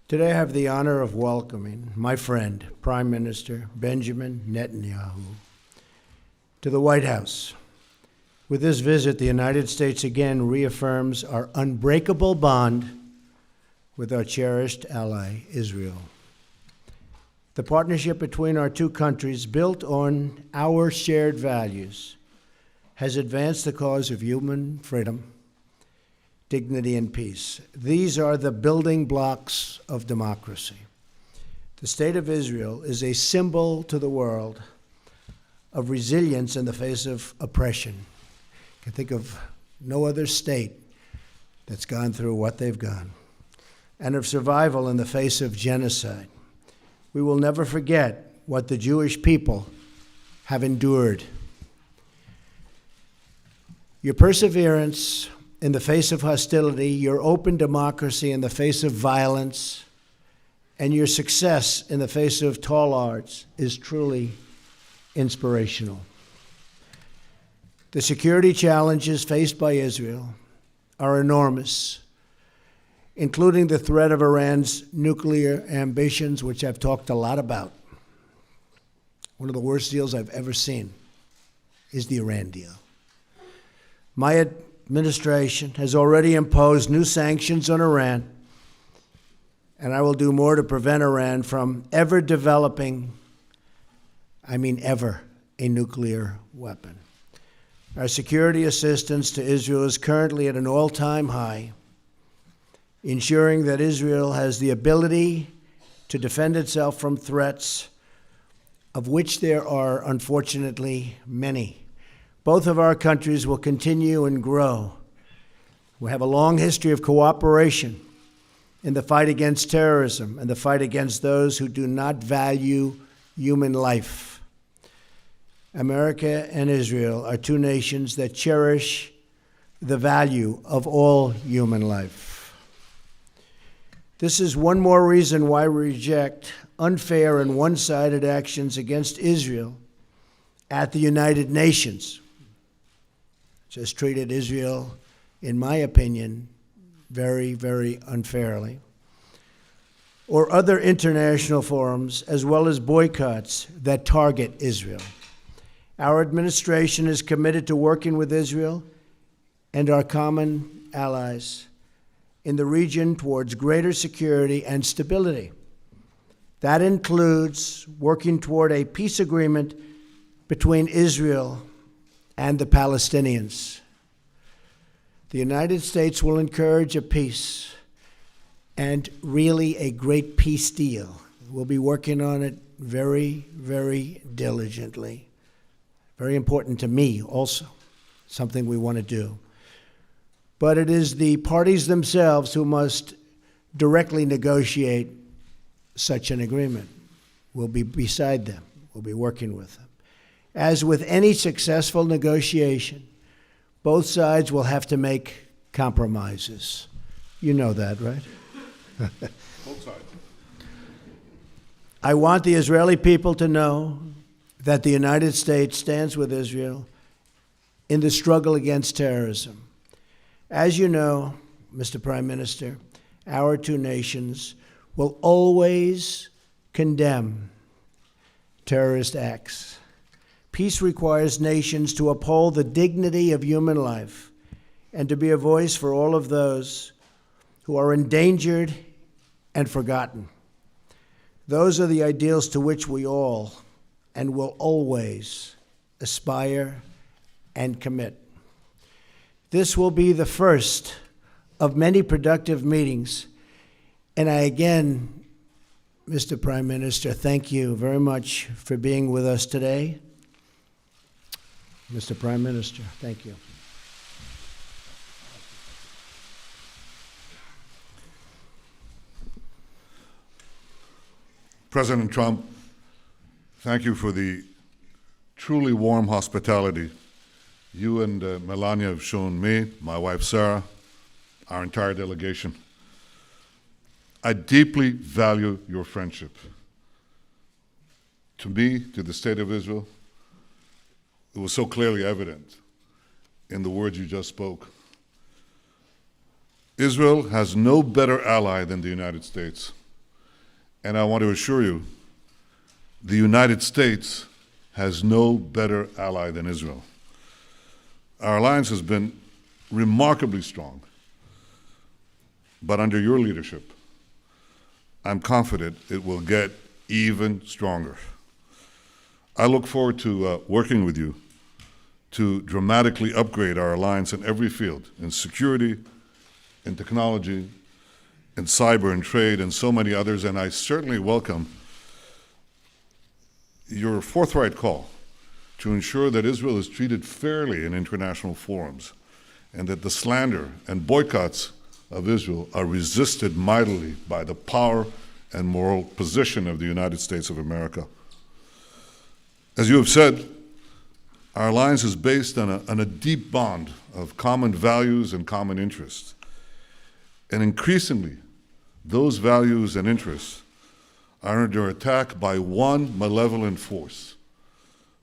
Today I have the honor of welcoming my friend, Prime Minister Benjamin Netanyahu, to the White House. With this visit, the United States again reaffirms our unbreakable bond with our cherished ally, Israel. The partnership between our two countries, built on our shared values, has advanced the cause of human freedom, dignity, and peace. These are the building blocks of democracy. The State of Israel is a symbol to the world of resilience in the face of oppression. I can think of no other state that's gone through what they've gone, and of survival in the face of genocide. We will never forget what the Jewish people have endured. Your perseverance in the face of hostility, your open democracy in the face of violence, and your success in the face of tall arts is truly inspirational. The security challenges faced by Israel are enormous, including the threat of Iran's nuclear ambitions, which I've talked a lot about. One of the worst deals I've ever seen is the Iran deal. My administration has already imposed new sanctions on Iran, and I will do more to prevent Iran from ever developing, ever, a nuclear weapon. Our security assistance to Israel is currently at an all-time high, ensuring that Israel has the ability to defend itself from threats, of which there are, unfortunately, many. Both of our countries will continue and grow. We have a long history of cooperation in the fight against terrorism and the fight against those who do not value human life. America and Israel are two nations that cherish the value of all human life. This is one more reason why we reject unfair and one-sided actions against Israel at the United Nations, which has treated Israel, in my opinion, very, very unfairly, or other international forums, as well as boycotts that target Israel. Our administration is committed to working with Israel and our common allies in the region towards greater security and stability. That includes working toward a peace agreement between Israel and the Palestinians. The United States will encourage a peace, and really a great peace deal. We'll be working on it very, very diligently. Very important to me also, something we want to do. But it is the parties themselves who must directly negotiate such an agreement. We'll be beside them. We'll be working with them. As with any successful negotiation, both sides will have to make compromises. You know that, right? Both sides. I want the Israeli people to know that the United States stands with Israel in the struggle against terrorism. As you know, Mr. Prime Minister, our two nations will always condemn terrorist acts. Peace requires nations to uphold the dignity of human life and to be a voice for all of those who are endangered and forgotten. Those are the ideals to which we all and will always aspire and commit. This will be the first of many productive meetings, and I again, Mr. Prime Minister, thank you very much for being with us today. Mr. Prime Minister, thank you. President Trump, thank you for the truly warm hospitality you and Melania have shown me, my wife Sarah, our entire delegation. I deeply value your friendship. To me, to the State of Israel, it was so clearly evident in the words you just spoke. Israel has no better ally than the United States. And I want to assure you, the United States has no better ally than Israel. Our alliance has been remarkably strong, but under your leadership, I'm confident it will get even stronger. I look forward to working with you to dramatically upgrade our alliance in every field, in security, in technology, in cyber and trade, and so many others, and I certainly welcome your forthright call to ensure that Israel is treated fairly in international forums and that the slander and boycotts of Israel are resisted mightily by the power and moral position of the United States of America. As you have said, our alliance is based on a deep bond of common values and common interests. And increasingly, those values and interests are under attack by one malevolent force,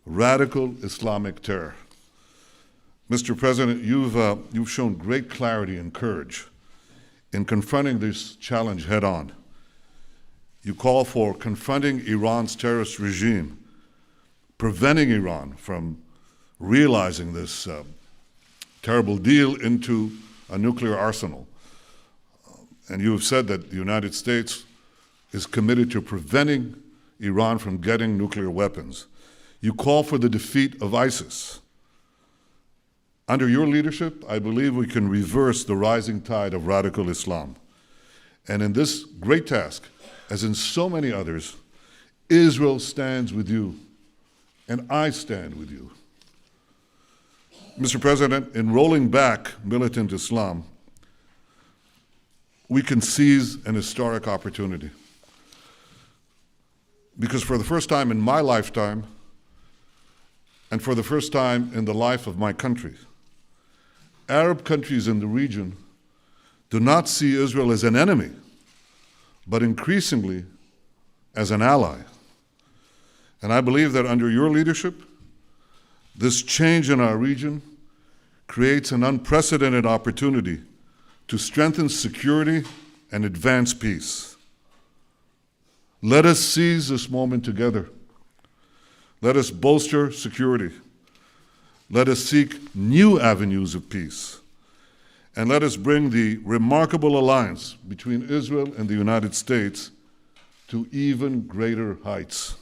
radical Islamic terror. Mr. President, you've shown great clarity and courage in confronting this challenge head on. You call for confronting Iran's terrorist regime, preventing Iran from realizing this terrible deal into a nuclear arsenal. And you have said that the United States is committed to preventing Iran from getting nuclear weapons. You call for the defeat of ISIS. Under your leadership, I believe we can reverse the rising tide of radical Islam. And in this great task, as in so many others, Israel stands with you, and I stand with you. Mr. President, in rolling back militant Islam, we can seize an historic opportunity. Because for the first time in my lifetime, and for the first time in the life of my country, Arab countries in the region do not see Israel as an enemy, but increasingly as an ally. And I believe that under your leadership, this change in our region creates an unprecedented opportunity to strengthen security and advance peace. Let us seize this moment together. Let us bolster security. Let us seek new avenues of peace. And let us bring the remarkable alliance between Israel and the United States to even greater heights.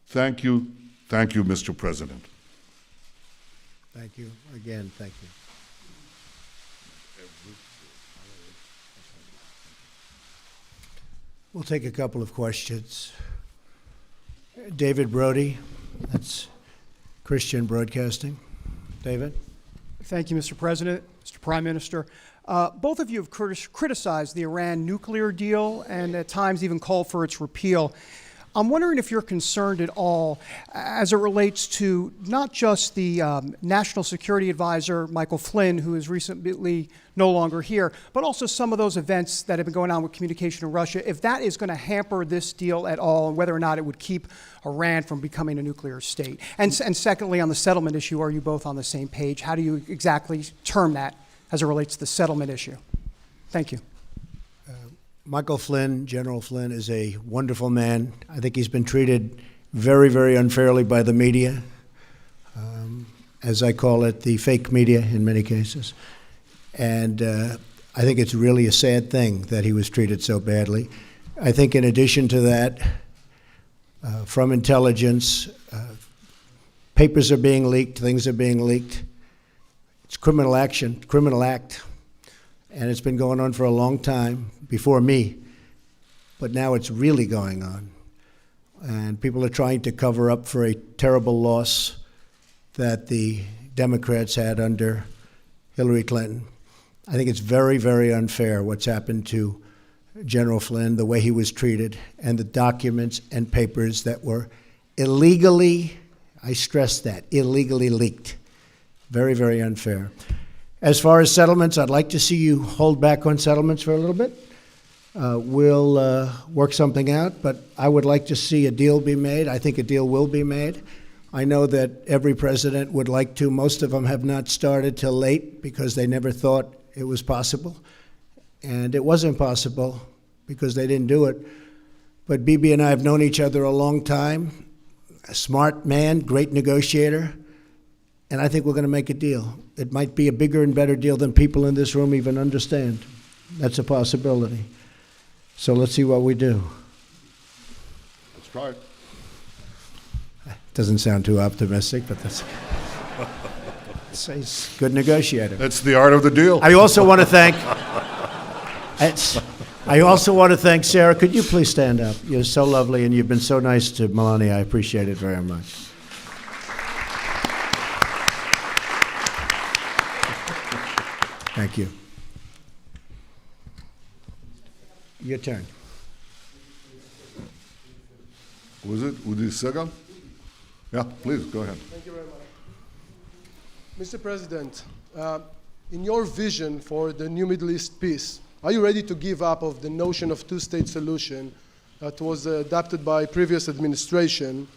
Thank you, Mr. President. Thank you. Again, thank you. We'll take a couple of questions. David Brody, that's Christian Broadcasting. David? Thank you, Mr. President, Mr. Prime Minister. Both of you have criticized the Iran nuclear deal and at times even called for its repeal. I'm wondering if you're concerned at all as it relates to not just the National Security Advisor, Michael Flynn, who is recently no longer here, but also some of those events that have been going on with communication in Russia, if that is going to hamper this deal at all, and whether or not it would keep Iran from becoming a nuclear state. And secondly, on the settlement issue, are you both on the same page? How do you exactly term that as it relates to the settlement issue? Thank you. Michael Flynn, General Flynn, is a wonderful man. I think he's been treated very, very unfairly by the media, as I call it, the fake media in many cases. And I think it's really a sad thing that he was treated so badly. I think in addition to that, from intelligence, papers are being leaked, things are being leaked. It's criminal action, criminal act. And it's been going on for a long time, before me, but now it's really going on. And people are trying to cover up for a terrible loss that the Democrats had under Hillary Clinton. I think it's very, very unfair what's happened to General Flynn, the way he was treated, and the documents and papers that were illegally, I stress that, illegally leaked. Very, very unfair. As far as settlements, I'd like to see you hold back on settlements for a little bit. We'll work something out, but I would like to see a deal be made. I think a deal will be made. I know that every president would like to. Most of them have not started till late because they never thought it was possible. And it wasn't possible because they didn't do it. But Bibi and I have known each other a long time. A smart man, great negotiator, and I think we're going to make a deal. It might be a bigger and better deal than people in this room even understand. That's a possibility. So let's see what we do. Let's try it. Doesn't sound too optimistic, but that's he's a good negotiator. That's the art of the deal. I also want to thank Sarah. Could you please stand up? You're so lovely, and you've been so nice to Melania. I appreciate it very much. Thank you. Your turn. Was it Udi Segal? Yeah, please, go ahead. Thank you very much. Mr. President, in your vision for the new Middle East peace, are you ready to give up of the notion of two-state solution that was adopted by previous administration?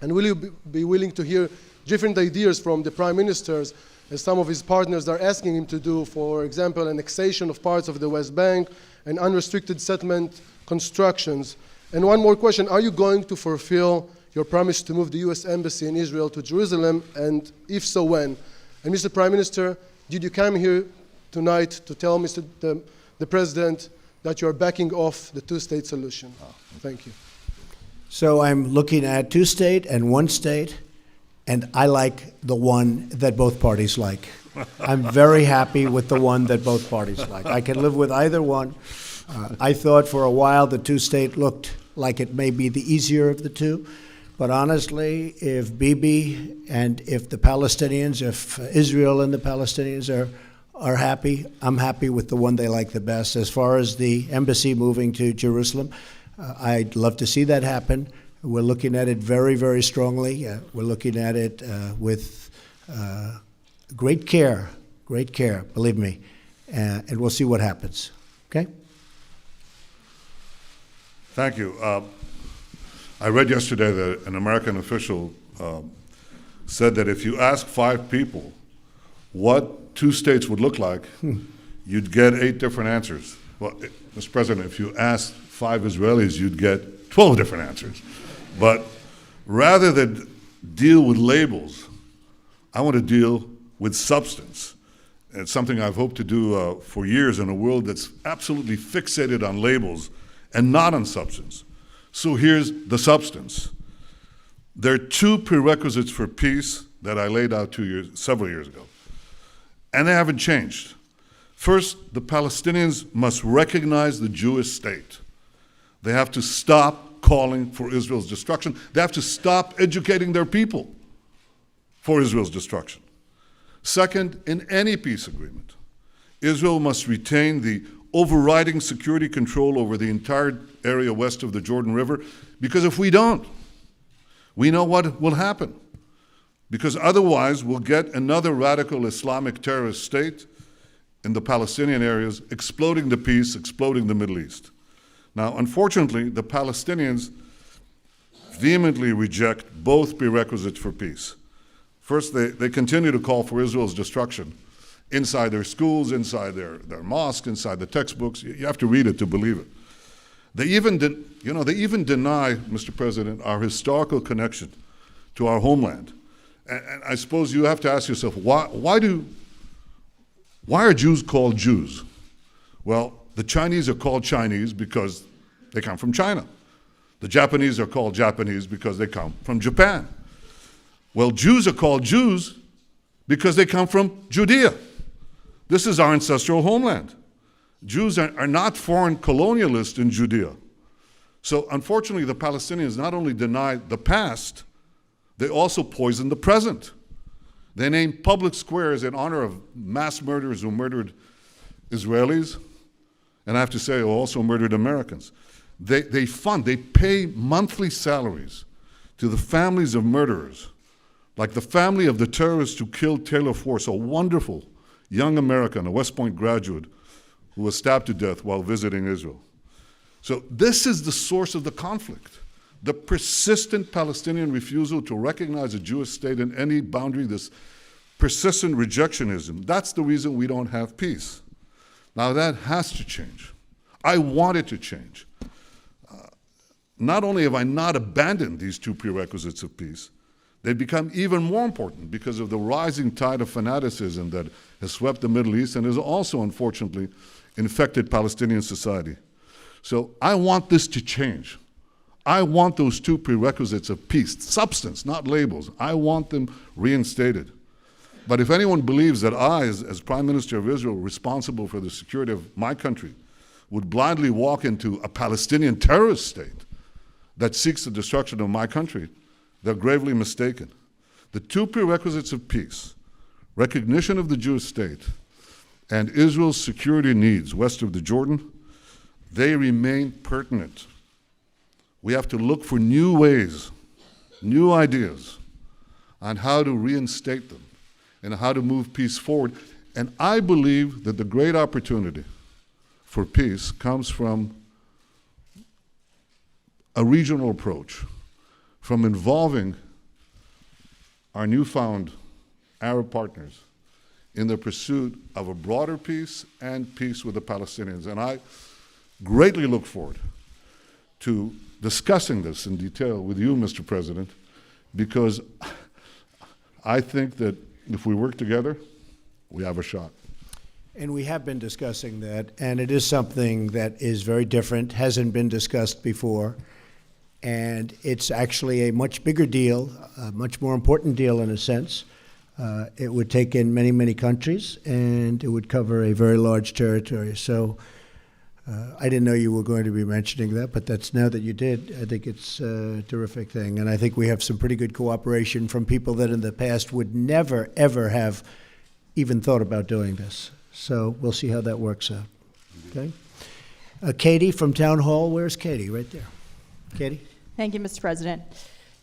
And will you be willing to hear different ideas from the prime ministers, as some of his partners are asking him to do, for example, annexation of parts of the West Bank and unrestricted settlement constructions? And one more question, are you going to fulfill your promise to move the U.S. Embassy in Israel to Jerusalem, and if so, when? And Mr. Prime Minister, did you come here tonight to tell the President that you are backing off the two-state solution? Thank you. So I'm looking at two-state and one-state, and I like the one that both parties like. I'm very happy with the one that both parties like. I can live with either one. I thought for a while the two-state looked like it may be the easier of the two. But honestly, if Bibi and if the Palestinians, if Israel and the Palestinians are happy, I'm happy with the one they like the best. As far as the embassy moving to Jerusalem, I'd love to see that happen. We're looking at it very, very strongly. We're looking at it with great care, believe me. And we'll see what happens. Okay? Thank you. I read yesterday that an American official said that if you ask 5 people what 2 states would look like, you'd get 8 different answers. Well, Mr. President, if you asked 5 Israelis, you'd get 12 different answers. But rather than deal with labels, I want to deal with substance. It's something I've hoped to do for years in a world that's absolutely fixated on labels and not on substance. So here's the substance. There are 2 prerequisites for peace that I laid out several years ago, and they haven't changed. First, the Palestinians must recognize the Jewish state. They have to stop calling for Israel's destruction. They have to stop educating their people for Israel's destruction. Second, in any peace agreement, Israel must retain the overriding security control over the entire area west of the Jordan River, because if we don't, we know what will happen. Because otherwise, we'll get another radical Islamic terrorist state in the Palestinian areas, exploding the peace, exploding the Middle East. Now, unfortunately, the Palestinians vehemently reject both prerequisites for peace. First, they continue to call for Israel's destruction inside their schools, inside their mosques, inside the textbooks. You have to read it to believe it. They even deny, Mr. President, our historical connection to our homeland. And I suppose you have to ask yourself, why are Jews called Jews? Well, the Chinese are called Chinese because they come from China. The Japanese are called Japanese because they come from Japan. Well, Jews are called Jews because they come from Judea. This is our ancestral homeland. Jews are not foreign colonialists in Judea. So unfortunately, the Palestinians not only deny the past, they also poison the present. They name public squares in honor of mass murderers who murdered Israelis, and I have to say, who also murdered Americans. They pay monthly salaries to the families of murderers, like the family of the terrorist who killed Taylor Force, a wonderful young American, a West Point graduate, who was stabbed to death while visiting Israel. So this is the source of the conflict. The persistent Palestinian refusal to recognize a Jewish state in any boundary, this persistent rejectionism, that's the reason we don't have peace. Now that has to change. I want it to change. not only have I not abandoned these two prerequisites of peace, they've become even more important because of the rising tide of fanaticism that has swept the Middle East and has also, unfortunately, infected Palestinian society. So I want this to change. I want those two prerequisites of peace, substance, not labels. I want them reinstated. But if anyone believes that I, as Prime Minister of Israel, responsible for the security of my country, would blindly walk into a Palestinian terrorist state that seeks the destruction of my country, they're gravely mistaken. The two prerequisites of peace, recognition of the Jewish state, and Israel's security needs west of the Jordan, they remain pertinent. We have to look for new ways, new ideas on how to reinstate them and how to move peace forward. And I believe that the great opportunity for peace comes from a regional approach, from involving our newfound Arab partners in the pursuit of a broader peace and peace with the Palestinians. And I greatly look forward to discussing this in detail with you, Mr. President, because I think that if we work together, we have a shot. And we have been discussing that, and it is something that is very different, hasn't been discussed before, and it's actually a much bigger deal, a much more important deal in a sense. It would take in many, many countries, and it would cover a very large territory. So I didn't know you were going to be mentioning that, but that's now that you did, I think it's a terrific thing. And I think we have some pretty good cooperation from people that in the past would never, ever have even thought about doing this. So we'll see how that works out. Okay. Katie from Town Hall. Where's Katie? Right there. Katie? Thank you, Mr. President.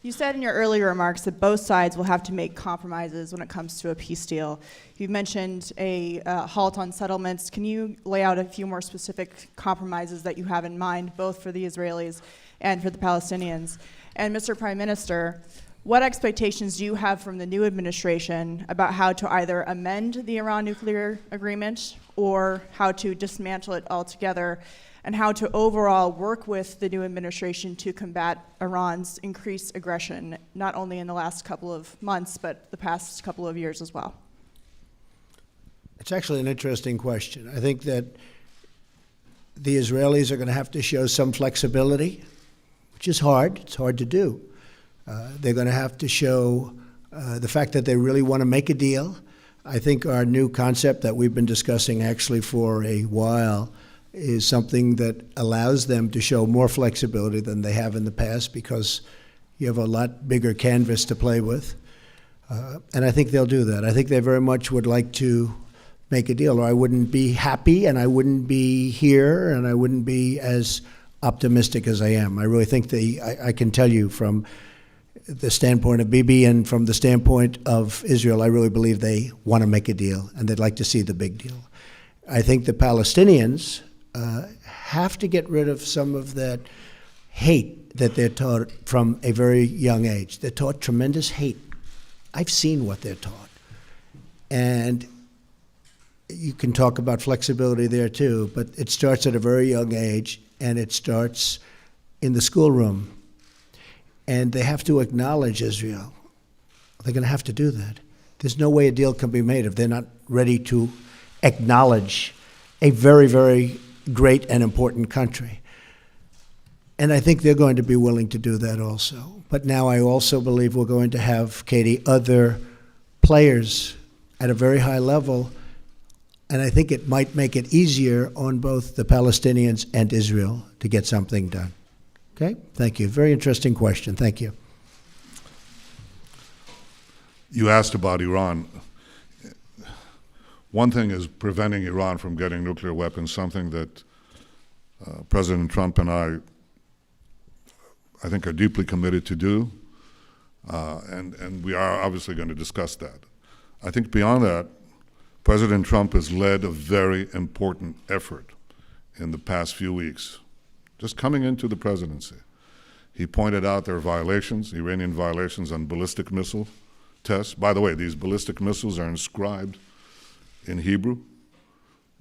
You said in your earlier remarks that both sides will have to make compromises when it comes to a peace deal. You've mentioned a halt on settlements. Can you lay out a few more specific compromises that you have in mind, both for the Israelis and for the Palestinians? And Mr. Prime Minister, what expectations do you have from the new administration about how to either amend the Iran nuclear agreement or how to dismantle it altogether, and how to overall work with the new administration to combat Iran's increased aggression, not only in the last couple of months, but the past couple of years as well? It's actually an interesting question. I think that the Israelis are going to have to show some flexibility, which is hard. It's hard to do. They're going to have to show the fact that they really want to make a deal. I think our new concept that we've been discussing actually for a while is something that allows them to show more flexibility than they have in the past, because you have a lot bigger canvas to play with. And I think they'll do that. I think they very much would like to make a deal, or I wouldn't be happy and I wouldn't be here and I wouldn't be as optimistic as I am. I really think I can tell you from the standpoint of Bibi and from the standpoint of Israel, I really believe they want to make a deal and they'd like to see the big deal. I think the Palestinians have to get rid of some of that hate that they're taught from a very young age. They're taught tremendous hate. I've seen what they're taught. And you can talk about flexibility there too, but it starts at a very young age, and it starts in the schoolroom. And they have to acknowledge Israel. They're going to have to do that. There's no way a deal can be made if they're not ready to acknowledge a very, very great and important country. And I think they're going to be willing to do that also. But now I also believe we're going to have, Katie, other players at a very high level, and I think it might make it easier on both the Palestinians and Israel to get something done. Okay? Thank you. Very interesting question. Thank you. You asked about Iran. One thing is preventing Iran from getting nuclear weapons, something that President Trump and I think, are deeply committed to do, and we are obviously going to discuss that. I think beyond that, President Trump has led a very important effort in the past few weeks, just coming into the presidency. He pointed out there are violations, Iranian violations on ballistic missile tests. By the way, these ballistic missiles are inscribed in Hebrew.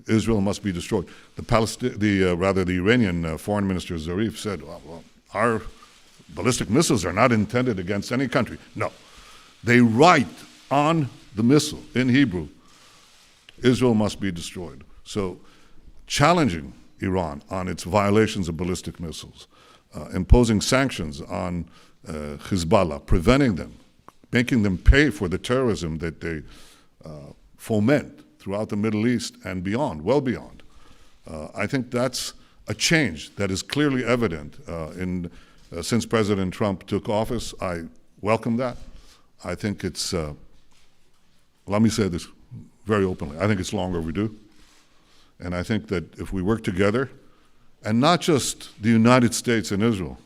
Israel must be destroyed. The Iranian foreign minister Zarif said, well, our ballistic missiles are not intended against any country. No. They write on the missile in Hebrew, Israel must be destroyed. So challenging Iran on its violations of ballistic missiles, imposing sanctions on Hezbollah, preventing them, making them pay for the terrorism that they foment throughout the Middle East and beyond, well beyond. I think that's a change that is clearly evident since President Trump took office. I welcome that. I think it's, let me say this very openly, I think it's long overdue. And I think that if we work together, and not just the United States and Israel,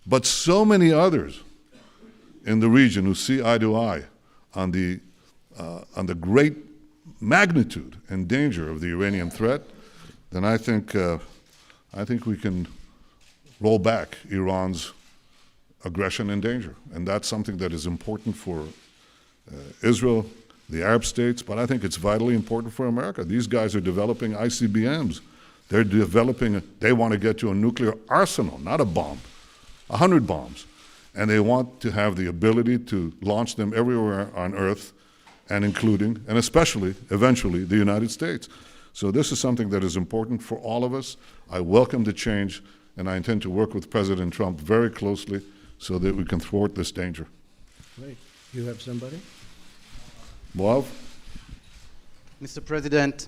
but so many others in the region who see eye to eye on the great magnitude and danger of the Iranian threat, then I think we can roll back Iran's aggression and danger. And that's something that is important for Israel, the Arab states, but I think it's vitally important for America. These guys are developing ICBMs. They want to get to a nuclear arsenal, not a bomb, 100 bombs. And they want to have the ability to launch them everywhere on Earth, and including, and especially, eventually, the United States. So this is something that is important for all of us. I welcome the change, and I intend to work with President Trump very closely so that we can thwart this danger. Great. You have somebody? Boav? Mr. President,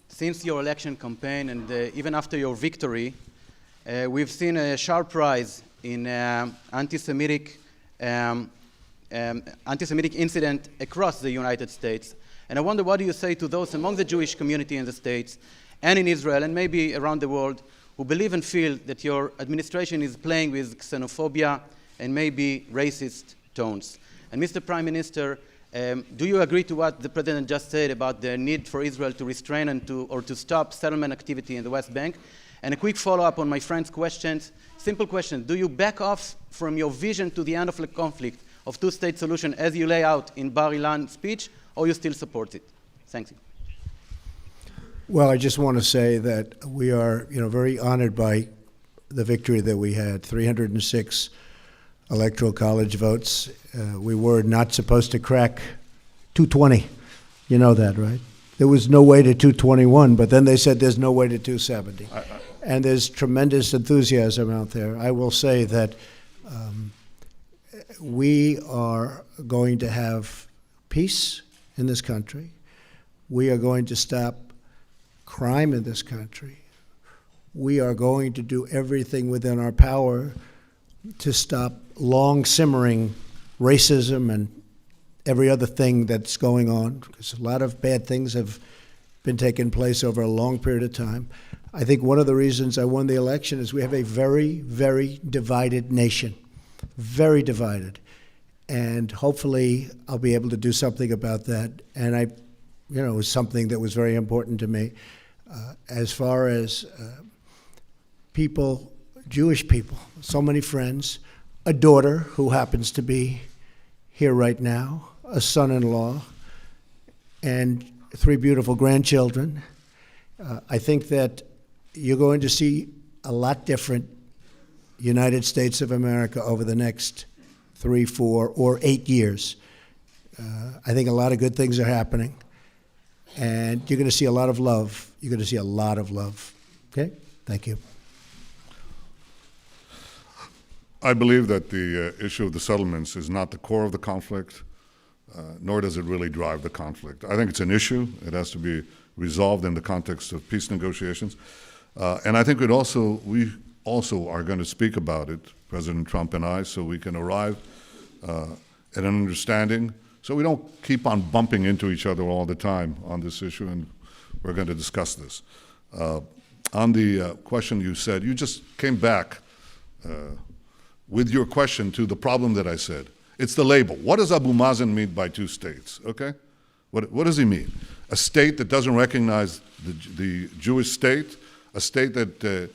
since your election campaign and even after your victory, we've seen a sharp rise in anti-Semitic incident across the United States. And I wonder, what do you say to those among the Jewish community in the States and in Israel and maybe around the world who believe and feel that your administration is playing with xenophobia and maybe racist tones? And Mr. Prime Minister, do you agree to what the President just said about the need for Israel to restrain and to stop settlement activity in the West Bank? And a quick follow-up on my friend's questions. Simple question. Do you back off from your vision to the end of the conflict of two-state solution as you lay out in Bar Ilan's speech, or you still support it? Thank you. Well, I just want to say that we are, very honored by the victory that we had, 306 electoral college votes. We were not supposed to crack 220. You know that, right? There was no way to 221, but then they said there's no way to 270. And there's tremendous enthusiasm out there. I will say that we are going to have peace in this country. We are going to stop crime in this country. We are going to do everything within our power to stop long simmering racism and every other thing that's going on, because a lot of bad things have been taking place over a long period of time. I think one of the reasons I won the election is we have a very, very divided nation, very divided. And hopefully I'll be able to do something about that. And it was something that was very important to me. As far as people, Jewish people, so many friends, a daughter who happens to be here right now, a son-in-law, and 3 beautiful grandchildren. I think that you're going to see a lot different United States of America over the next 3, 4, or 8 years. I think a lot of good things are happening, and you're going to see a lot of love. You're going to see a lot of love. Okay? Thank you. I believe that the issue of the settlements is not the core of the conflict, nor does it really drive the conflict. I think it's an issue. It has to be resolved in the context of peace negotiations. And I think we also are going to speak about it, President Trump and I, so we can arrive at an understanding, so we don't keep on bumping into each other all the time on this issue, and we're going to discuss this. On the question you said, you just came back with your question to the problem that I said. It's the label. What does Abu Mazen mean by 2 states, okay? What does he mean? A state that doesn't recognize the Jewish state, a state that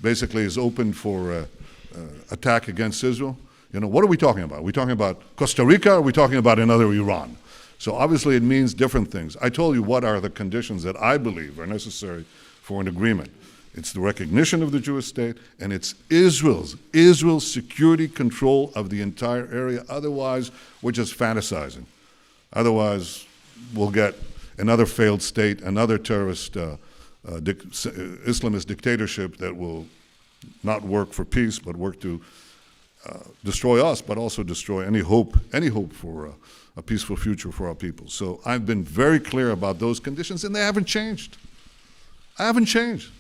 basically is open for attack against Israel? What are we talking about? Are we talking about Costa Rica, or are we talking about another Iran? So obviously it means different things. I told you what are the conditions that I believe are necessary for an agreement. It's the recognition of the Jewish state, and it's Israel's security control of the entire area. Otherwise, we're just fantasizing. Otherwise, we'll get another failed state, another terrorist Islamist dictatorship that will not work for peace, but work to destroy us, but also destroy any hope for a peaceful future for our people. So I've been very clear about those conditions, and they haven't changed. I haven't changed.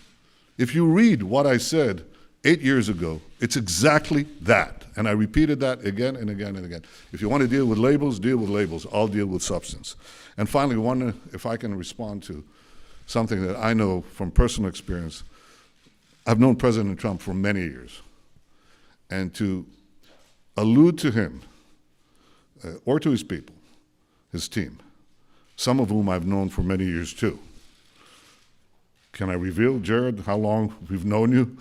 If you read what I said 8 years ago, it's exactly that. And I repeated that again and again and again. If you want to deal with labels, deal with labels. I'll deal with substance. And finally, if I can respond to something that I know from personal experience. I've known President Trump for many years. And to allude to him, or to his people, his team, some of whom I've known for many years too. Can I reveal, Jared, how long we've known you?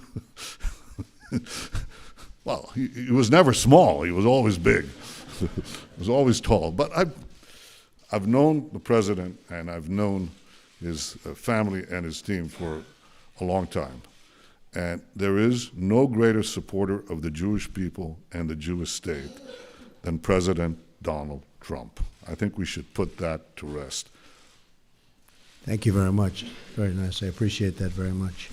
Well, he was never small. He was always big. He was always tall. But I've known the president, and I've known his family and his team for a long time. And there is no greater supporter of the Jewish people and the Jewish state than President Donald Trump. I think we should put that to rest. Thank you very much. Very nice. I appreciate that very much.